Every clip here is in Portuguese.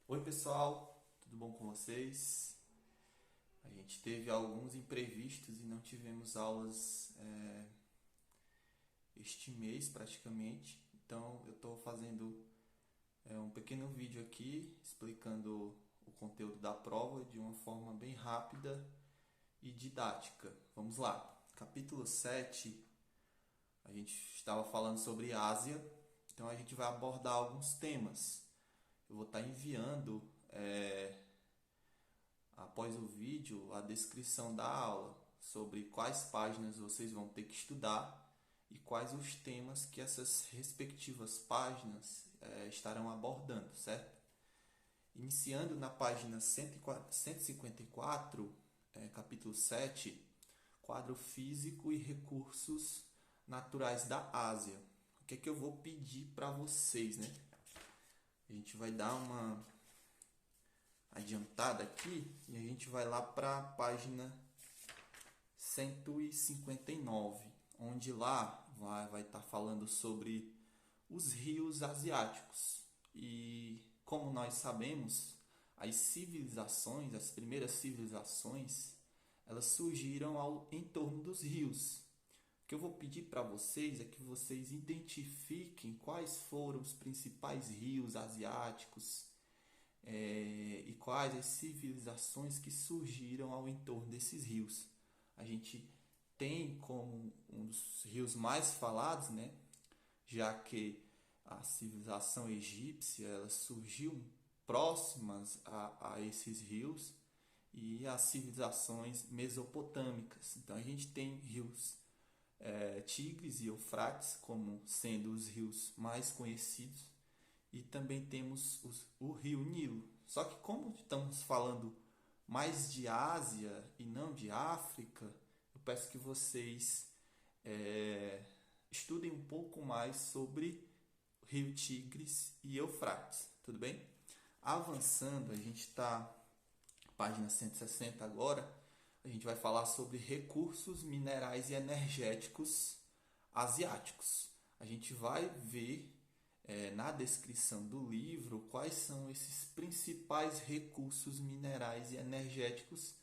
Oi pessoal, tudo bom com vocês? A gente teve alguns imprevistos e não tivemos aulas este mês praticamente, então eu estou fazendo um pequeno vídeo aqui explicando o conteúdo da prova de uma forma bem rápida e didática. Vamos lá, capítulo 7, a gente estava falando sobre Ásia, então a gente vai abordar alguns temas. Eu vou estar enviando após o vídeo a descrição da aula sobre quais páginas vocês vão ter que estudar e quais os temas que essas respectivas páginas estarão abordando, certo? Iniciando na página 154, capítulo 7, quadro físico e recursos naturais da Ásia. O que é que eu vou pedir para vocês, né? A gente vai dar uma adiantada aqui e a gente vai lá para a página 159, onde lá vai estar falando sobre os rios asiáticos. E como nós sabemos, as primeiras civilizações, elas surgiram em torno dos rios. O que eu vou pedir para vocês é que vocês identifiquem quais foram os principais rios asiáticos e quais as civilizações que surgiram ao entorno desses rios. A gente tem como um dos rios mais falados, né, já que a civilização egípcia ela surgiu próximas a esses rios e as civilizações mesopotâmicas. Então a gente tem rios Tigres e Eufrates como sendo os rios mais conhecidos e também temos o rio Nilo. Só que como estamos falando mais de Ásia e não de África, eu peço que vocês estudem um pouco mais sobre o rio Tigres e Eufrates, tudo bem? Avançando, a gente está página 160 agora, a gente vai falar sobre recursos minerais e energéticos asiáticos. A gente vai ver na descrição do livro quais são esses principais recursos minerais e energéticos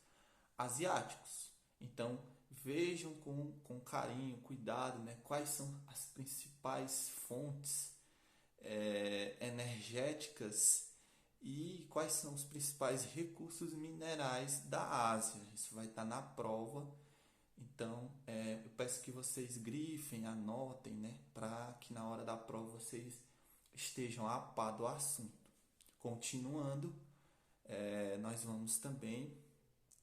asiáticos. Então vejam com carinho, cuidado, né, quais são as principais fontes energéticas e quais são os principais recursos minerais da Ásia. Isso vai estar na prova. Então, eu peço que vocês grifem, anotem, né, para que na hora da prova vocês estejam a par do assunto. Continuando, nós vamos também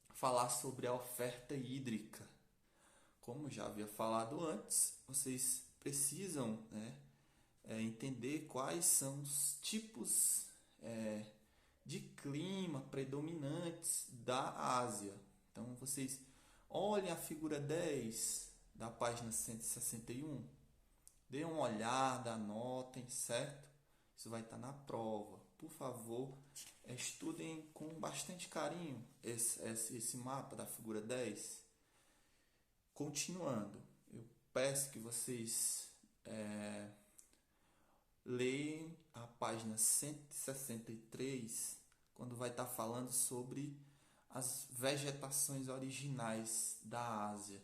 falar sobre a oferta hídrica. Como já havia falado antes, vocês precisam, né, entender quais são os tipos de clima predominantes da Ásia. Então vocês olhem a figura 10 da página 161, dêem uma olhada, anotem, certo? Isso vai estar na prova. Por favor, estudem com bastante carinho esse mapa da figura 10. Continuando, eu peço que vocês leem a página 163, quando vai estar falando sobre as vegetações originais da Ásia.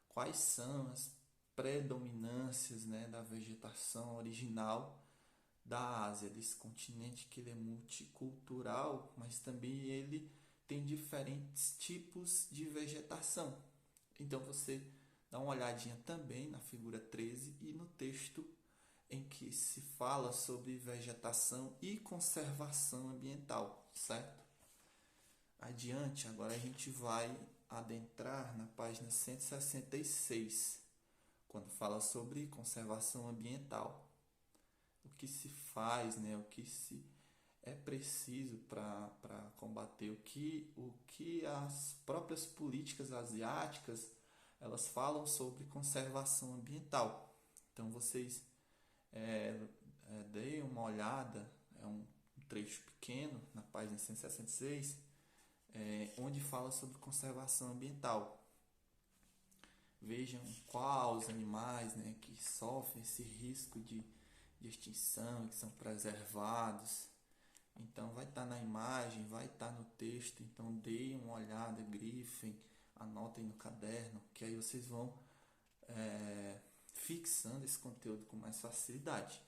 Quais são as predominâncias, né, da vegetação original da Ásia, desse continente que ele é multicultural, mas também ele tem diferentes tipos de vegetação. Então você dá uma olhadinha também na figura 13 e no texto em que se fala sobre vegetação e conservação ambiental, certo? Adiante, agora a gente vai adentrar na página 166, quando fala sobre conservação ambiental. O que se faz, né? O que se é preciso para combater o que as próprias políticas asiáticas elas falam sobre conservação ambiental. Então vocês deem uma olhada, é um trecho pequeno na página 166, onde fala sobre conservação ambiental. Vejam quais os animais, né, que sofrem esse risco de extinção, que são preservados. Então vai estar na imagem, vai estar no texto, então deem uma olhada, grifem, anotem no caderno, que aí vocês vão fixando esse conteúdo com mais facilidade.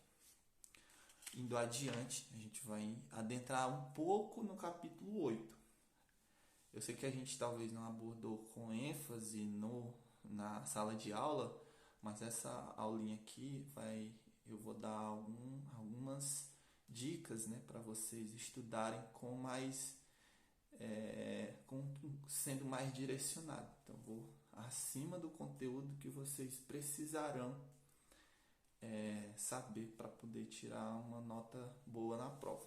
Indo adiante, a gente vai adentrar um pouco no capítulo 8. Eu sei que a gente talvez não abordou com ênfase na sala de aula, mas essa aulinha aqui eu vou dar algumas dicas, né, para vocês estudarem com mais, sendo mais direcionado. Então, vou acima do conteúdo que vocês precisarão saber para poder tirar uma nota boa na prova.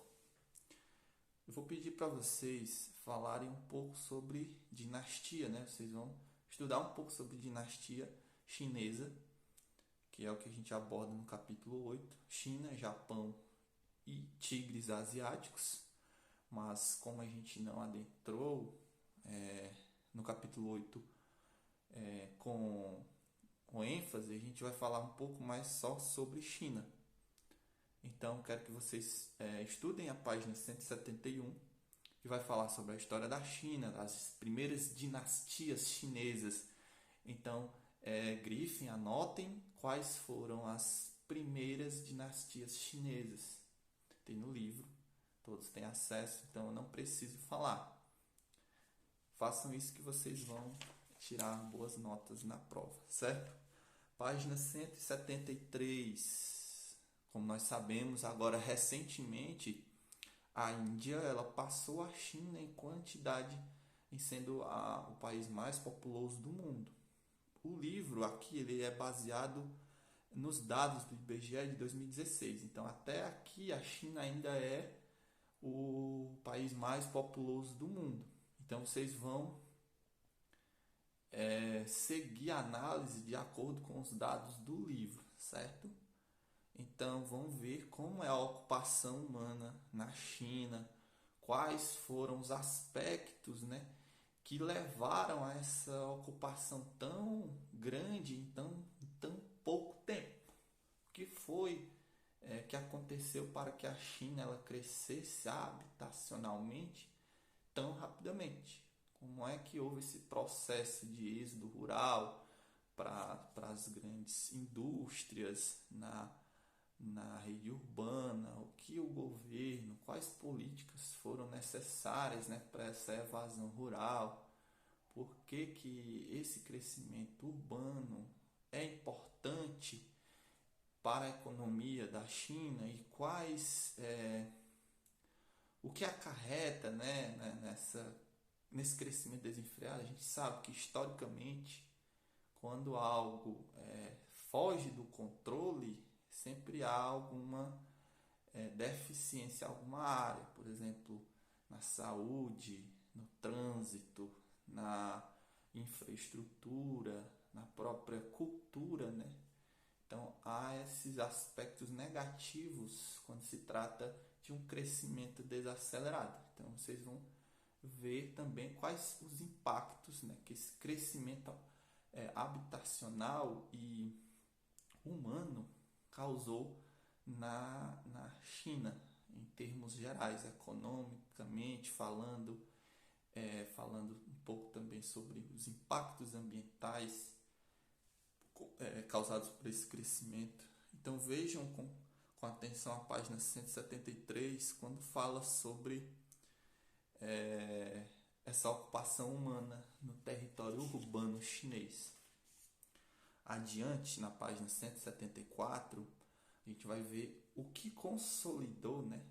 Eu vou pedir para vocês falarem um pouco sobre dinastia, né? Vocês vão estudar um pouco sobre dinastia chinesa, que é o que a gente aborda no capítulo 8, China, Japão e tigres asiáticos. Mas como a gente não adentrou no capítulo 8 com ênfase, a gente vai falar um pouco mais só sobre China. Então, quero que vocês estudem a página 171, que vai falar sobre a história da China, das primeiras dinastias chinesas. Então, grifem, anotem quais foram as primeiras dinastias chinesas. Tem no livro, todos têm acesso, então eu não preciso falar. Façam isso que vocês vão tirar boas notas na prova, certo? Página 173. Como nós sabemos, agora recentemente, a Índia ela passou a China em quantidade, em sendo o país mais populoso do mundo. O livro aqui ele é baseado nos dados do IBGE de 2016. Então, até aqui, a China ainda é o país mais populoso do mundo. Então, vocês vão seguir a análise de acordo com os dados do livro, certo? Então, vamos ver como é a ocupação humana na China, quais foram os aspectos, né, que levaram a essa ocupação tão grande em tão pouco tempo. O que foi que aconteceu para que a China ela crescesse habitacionalmente tão rapidamente? Como é que houve esse processo de êxodo rural para as grandes indústrias na rede urbana? O que o governo, quais políticas foram necessárias, né, para essa evasão rural? Por que esse crescimento urbano é importante para a economia da China e o que acarreta, né, nesse crescimento desenfreado? A gente sabe que historicamente, quando algo foge do controle, sempre há alguma deficiência em alguma área, por exemplo, na saúde, no trânsito, na infraestrutura, na própria cultura, né? Então, há esses aspectos negativos quando se trata de um crescimento desacelerado. Então, vocês vão ver também quais os impactos, né, que esse crescimento habitacional e humano causou na China, em termos gerais, economicamente falando, falando um pouco também sobre os impactos ambientais causados por esse crescimento. Então vejam com atenção a página 173, quando fala sobre essa ocupação humana no território urbano chinês. Adiante, na página 174, a gente vai ver o que consolidou, né,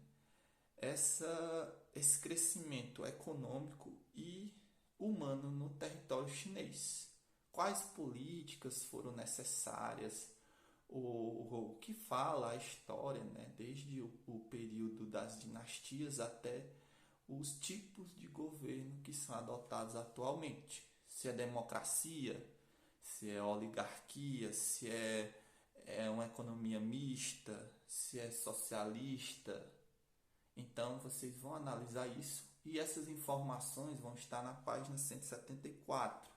esse crescimento econômico e humano no território chinês. Quais políticas foram necessárias? O que fala a história, né, desde o período das dinastias até os tipos de governo que são adotados atualmente. Se é democracia, se é oligarquia, se é uma economia mista, se é socialista. Então, vocês vão analisar isso e essas informações vão estar na página 174.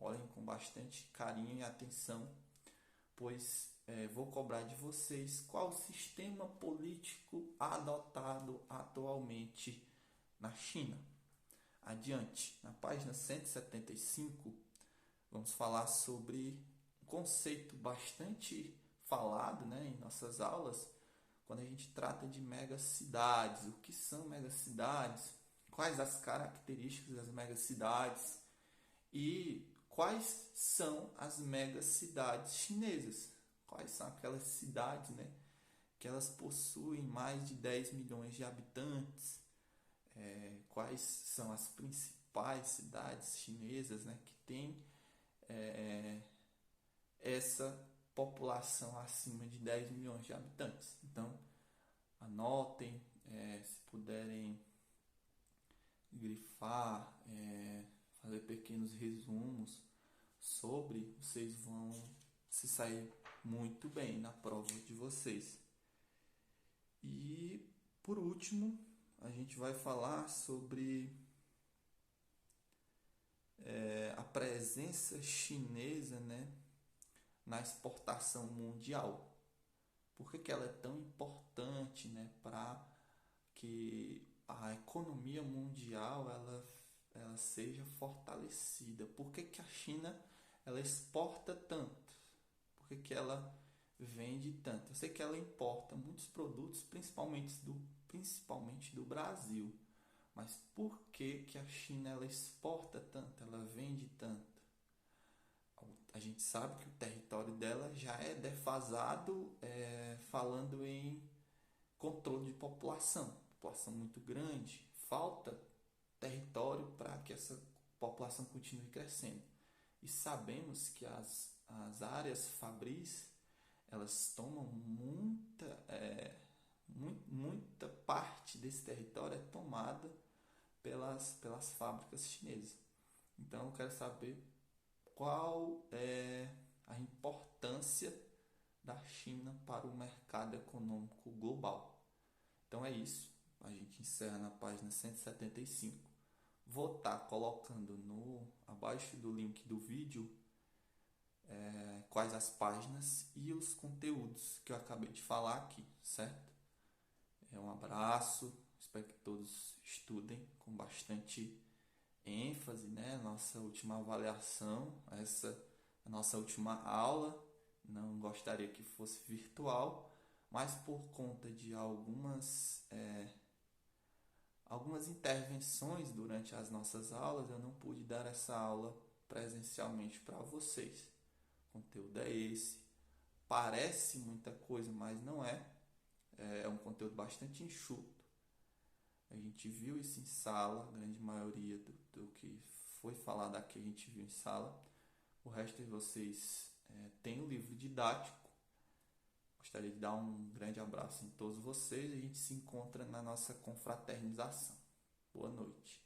Olhem com bastante carinho e atenção, pois vou cobrar de vocês qual o sistema político adotado atualmente na China. Adiante, na página 175, vamos falar sobre um conceito bastante falado, né, em nossas aulas, quando a gente trata de megacidades. O que são megacidades? Quais as características das megacidades? E quais são as megacidades chinesas? Quais são aquelas cidades, né, que elas possuem mais de 10 milhões de habitantes? Quais são as principais cidades chinesas, né, que têm essa população acima de 10 milhões de habitantes? Então, anotem, se puderem grifar, fazer pequenos resumos sobre, vocês vão se sair muito bem na prova de vocês. E por último, a gente vai falar sobre a presença chinesa, né, na exportação mundial. Por que ela é tão importante, né, para que a economia mundial ela seja fortalecida? Por que a China ela exporta tanto? Por que ela vende tanto? Eu sei que ela importa muitos produtos, principalmente do Brasil. Mas por que a China ela exporta tanto, ela vende tanto? A gente sabe que o território dela já é defasado, falando em controle de população muito grande, falta território para que essa população continue crescendo. E sabemos que as áreas fabris, elas tomam muita parte desse território é tomada pelas fábricas chinesas. Então eu quero saber qual é a importância da China para o mercado econômico global. Então é isso. A gente encerra na página 175. Vou estar colocando abaixo do link do vídeo quais as páginas e os conteúdos que eu acabei de falar aqui, certo? Um abraço, espero que todos estudem com bastante ênfase, né? Nossa última avaliação, a nossa última aula. Não gostaria que fosse virtual, mas por conta de algumas intervenções durante as nossas aulas, eu não pude dar essa aula presencialmente para vocês. O conteúdo é esse. Parece muita coisa, mas não é. É um conteúdo bastante enxuto. A gente viu isso em sala, a grande maioria do que foi falado aqui a gente viu em sala. O resto de vocês tem o livro didático. Gostaria de dar um grande abraço em todos vocês e a gente se encontra na nossa confraternização. Boa noite.